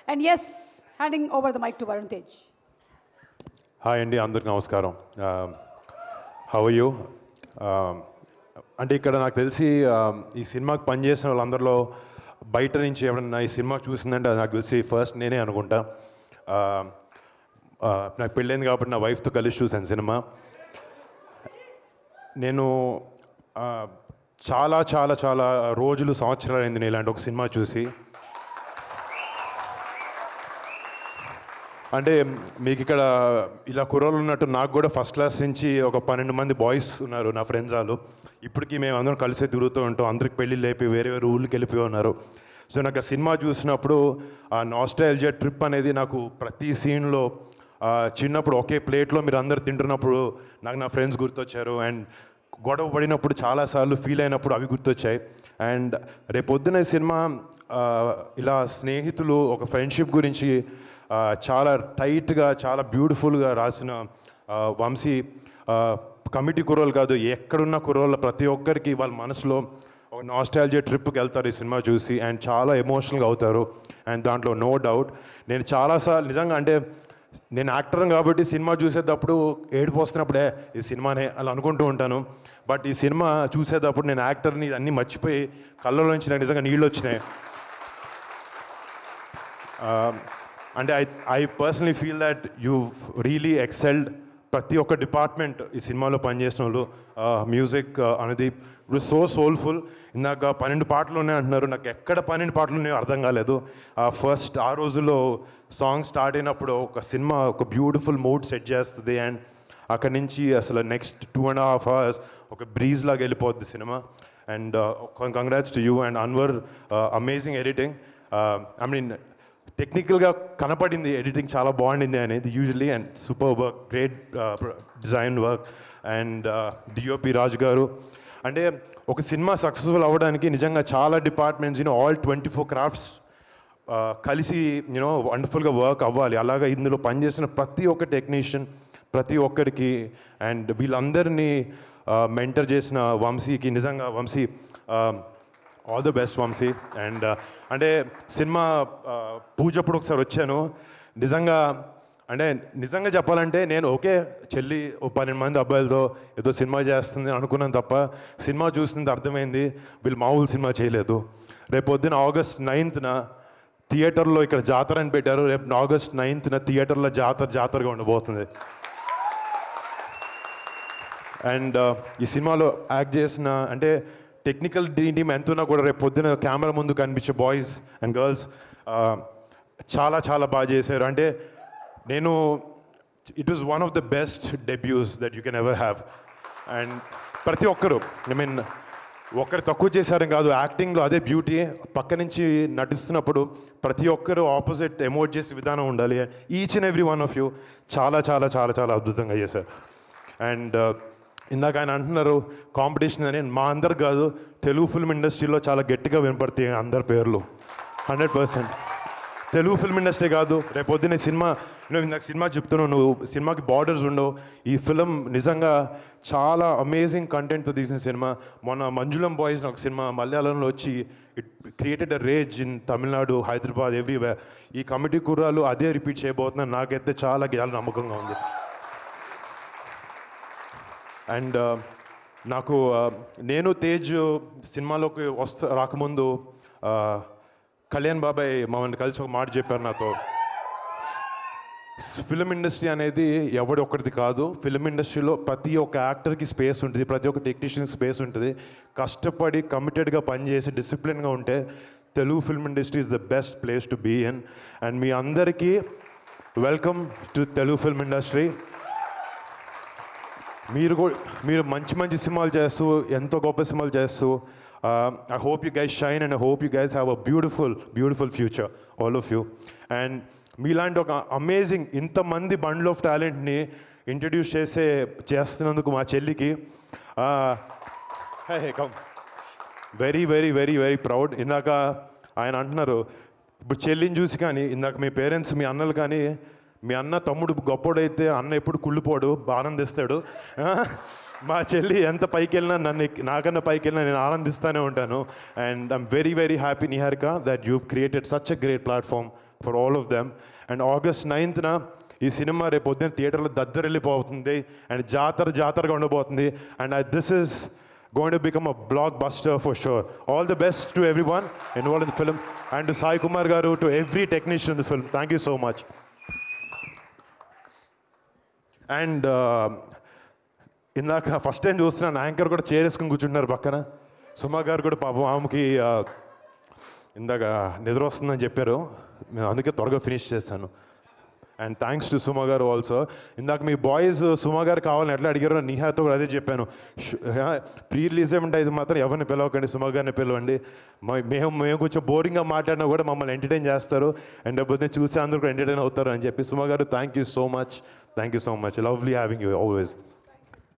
And yes, handing over the mic to Varun Tej. Hi అండి, అందరికి నమస్కారం. How are you? అంటే ఇక్కడ నాకు తెలిసి ఈ సినిమాకి పనిచేసిన వాళ్ళందరిలో బయట నుంచి ఎవరన్నా ఈ సినిమా చూసిందంటే అది నాకు తెలిసి ఫస్ట్ నేనే అనుకుంటా. నాకు పెళ్ళైంది కాబట్టి నా వైఫ్తో కలిసి చూశాను సినిమా. నేను చాలా చాలా చాలా రోజులు, సంవత్సరాలు అయింది నేను ఇలాంటి ఒక సినిమా చూసి. అంటే మీకు ఇక్కడ ఇలా కుర్రోళ్ళు ఉన్నట్టు నాకు కూడా ఫస్ట్ క్లాస్ నుంచి ఒక 12 మంది బాయ్స్ ఉన్నారు నా ఫ్రెండ్స్ వాళ్ళు. ఇప్పటికీ మేము అందరం కలిసి తిరుగుతూ ఉంటాం. అందరికి పెళ్ళి లేపి వేరే వేరే ఊళ్ళకి వెళ్ళిపోయి ఉన్నారు. సో నాకు ఆ సినిమా చూసినప్పుడు ఆ నాస్టాల్జియా ట్రిప్ అనేది నాకు ప్రతి సీన్లో చిన్నప్పుడు ఒకే ప్లేట్లో మీరు అందరు తింటున్నప్పుడు నాకు నా ఫ్రెండ్స్ గుర్తొచ్చారు. అండ్ గొడవ పడినప్పుడు చాలాసార్లు ఫీల్ అయినప్పుడు అవి గుర్తొచ్చాయి. అండ్ రేపొద్దున ఈ సినిమా ఇలా స్నేహితులు ఒక ఫ్రెండ్షిప్ గురించి చాలా టైట్గా, చాలా బ్యూటిఫుల్గా రాసిన వంశీ కమిటీ కుర్రోలు కాదు, ఎక్కడున్న కుర్రోళ్ళ ప్రతి ఒక్కరికి వాళ్ళ మనసులో ఒక నాస్టాల్జియా ట్రిప్కి వెళ్తారు ఈ సినిమా చూసి. అండ్ చాలా ఎమోషనల్గా అవుతారు. అండ్ దాంట్లో నో డౌట్ నేను చాలాసార్లు నిజంగా, అంటే నేను యాక్టర్ కాబట్టి సినిమా చూసేటప్పుడు ఏడుపు వస్తున్నప్పుడే ఈ సినిమానే అలా అనుకుంటూ ఉంటాను. బట్ ఈ సినిమా చూసేటప్పుడు నేను యాక్టర్ని అన్నీ మర్చిపోయి కళ్ళలోంచి నాకు నిజంగా నీళ్ళు వచ్చినాయి. అంటే I personally feel that you really excelled. ప్రతి ఒక్క డిపార్ట్మెంట్ ఈ సినిమాలో పనిచేసిన వాళ్ళు. మ్యూజిక్ అనేది ఇప్పుడు సో సోల్ఫుల్. ఇందాక 12 పాటలు ఉన్నాయి అంటున్నారు. నాకు ఎక్కడ 12 పాటలు ఉన్నాయో అర్థం కాలేదు. ఫస్ట్ ఆ రోజుల్లో సాంగ్ స్టార్ట్ అయినప్పుడు ఒక సినిమా ఒక బ్యూటిఫుల్ మూడ్ సెట్ చేస్తుంది. అండ్ అక్కడి నుంచి అసలు నెక్స్ట్ 2.5 hours ఒక బ్రీజ్ లాగా వెళ్ళిపోద్ది సినిమా. And congrats to you and Anwar. Amazing editing. I mean టెక్నికల్గా కనపడింది ఎడిటింగ్ చాలా బాగుండింది అనేది usually. And super work, great design work. And DOP Raju garu. అంటే ఒక సినిమా సక్సెస్ఫుల్ అవ్వడానికి నిజంగా చాలా డిపార్ట్మెంట్స్, ఆల్ 24 క్రాఫ్ట్స్ కలిసి వండర్ఫుల్గా వర్క్ అవ్వాలి. అలాగా ఇందులో పనిచేసిన ప్రతి ఒక్క టెక్నీషియన్, ప్రతి ఒక్కరికి, అండ్ వీళ్ళందరినీ మెంటర్ చేసిన వంశీకి నిజంగా Vamshi all the best Vamshi. And అంటే సినిమా పూజప్పుడు ఒకసారి వచ్చాను. నిజంగా చెప్పాలంటే నేను ఓకే చెల్లి 12 మంది అబ్బాయిలతో ఏదో సినిమా చేస్తుంది అనుకున్నాను తప్ప సినిమా చూస్తుంది అర్థమైంది వీళ్ళు మామూలు సినిమా చేయలేదు. రేపు పొద్దున August 9th థియేటర్లో ఇక్కడ జాతర అని పెట్టారు. రేపు August 9th థియేటర్లో జాతరగా ఉండబోతుంది. అండ్ ఈ సినిమాలో యాక్ట్ చేసిన అంటే టెక్నికల్ టీమ్ ఎంతున్నా కూడా రేపు పొద్దున కెమెరా ముందు కనిపించే బాయ్స్ అండ్ గర్ల్స్ చాలా చాలా బాగా చేశారు. అంటే నేను it was one of the best డెబ్యూస్ that you can ever have. And ప్రతి ఒక్కరు, ఐ మీన్ ఒకరు తక్కువ చేశారని కాదు, యాక్టింగ్లో అదే బ్యూటీ. పక్క నుంచి నటిస్తున్నప్పుడు ప్రతి ఒక్కరు ఆపోజిట్ ఎమోట్ చేసే విధానం ఉండాలి. Each and every one of you చాలా చాలా చాలా చాలా అద్భుతంగా చేశారు. అండ్ ఇందాక ఆయన అంటున్నారు కాంపిటీషన్ అని. మా అందరు కాదు, తెలుగు ఫిల్మ్ ఇండస్ట్రీలో చాలా గట్టిగా వినపడతాయి అందరి పేర్లు 100%. తెలుగు ఫిల్మ్ ఇండస్ట్రీ కాదు, రేపు పొద్దున్న సినిమా ఇందాక సినిమా చెప్తున్నావు, నువ్వు సినిమాకి బార్డర్స్ ఉండవు. ఈ ఫిలిం నిజంగా చాలా అమేజింగ్ కంటెంట్తో తీసిన సినిమా. మొన్న మంజులం బాయ్స్ ఒక సినిమా మలయాళంలో వచ్చి it created a rage in Tamil Nadu, Hyderabad, everywhere. ఈ కమిటీ కుర్రాలు అదే రిపీట్ చేయబోతున్నారు. నాకైతే చాలా నమ్మకంగా ఉంది. అండ్ నాకు నేను తేజ్ సినిమాలోకి రాకముందు కళ్యాణ్ బాబాయ్ మమ్మల్ని కలిసి ఒక మాట చెప్పారు నాతో. ఫిలిం ఇండస్ట్రీ అనేది ఎవడి ఒక్కరిది కాదు. ఫిలిం ఇండస్ట్రీలో ప్రతి ఒక్క యాక్టర్కి స్పేస్ ఉంటుంది, ప్రతి ఒక్క టెక్నీషియన్కి స్పేస్ ఉంటుంది. కష్టపడి కమిటెడ్గా పనిచేసి డిసిప్లిన్గా ఉంటే Telugu film industry is the best place to be in. And మీ అందరికీ welcome to Telugu film industry. మీరు మంచి సినిమాలు చేస్తూ, ఎంతో గొప్ప సినిమాలు చేస్తూ, I hope you guys shine and I hope you guys have a beautiful future, all of you. And మీలాంటి ఒక అమేజింగ్ ఇంతమంది బండ్ల్ ఆఫ్ టాలెంట్ని ఇంట్రడ్యూస్ చేస్తున్నందుకు మా చెల్లికి very very very very proud. ఇందాక ఆయన అంటున్నారు ఇప్పుడు చెల్లిని చూసి కానీ, ఇందాక మీ పేరెంట్స్, మీ అన్నలు కానీ, మీ అన్న తమ్ముడు గొప్పోడైతే అన్న ఎప్పుడు కుళ్ళిపోడు, ఆనందిస్తాడు. మా చెల్లి ఎంత పైకి వెళ్ళినా నాకన్నా పైకి వెళ్ళినా నేను ఆనందిస్తూనే ఉంటాను. And I'm very very happy Niharika that you created such a great platform for all of them. And August 9th ఈ సినిమా రేపు పొద్దున్న థియేటర్లో దద్దరిల్లిపోతుంది అండ్ జాతరగా ఉండబోతుంది. And this is going to become a blockbuster for sure. All the best to everyone involved in the film and to Sai Kumar garu, to every technician in the film. Thank you so much. And ఇందాక first time చూస్తున్నాను anchor కూడా చేరేసుకుని కూర్చుంటున్నారు పక్కన. సుమా గారు కూడా పాపం ఆమెకి ఇందాక నిద్ర వస్తుందని చెప్పారు, మేము అందుకే త్వరగా ఫినిష్ చేస్తాను. అండ్ థ్యాంక్స్ టు సుమా గారు ఆల్సో. ఇందాక మీ బాయ్స్ సుమా గారు కావాలని ఎట్లా అడిగారో నిహాతో కూడా అదే చెప్పాను. ప్రీ రిలీజ్ ఏమంటే ఇది మాత్రం ఎవరిని పిలవకండి, సుమా గారిని పిలవండి. మేము కొంచెం బోరింగ్గా మాట్లాడినా కూడా మమ్మల్ని ఎంటర్టైన్ చేస్తారు అండ్ లేకపోతే చూసి అందరూ కూడా ఎంటర్టైన్ అవుతారు అని చెప్పి. సుమా గారు thank you so much. Lovely having you always.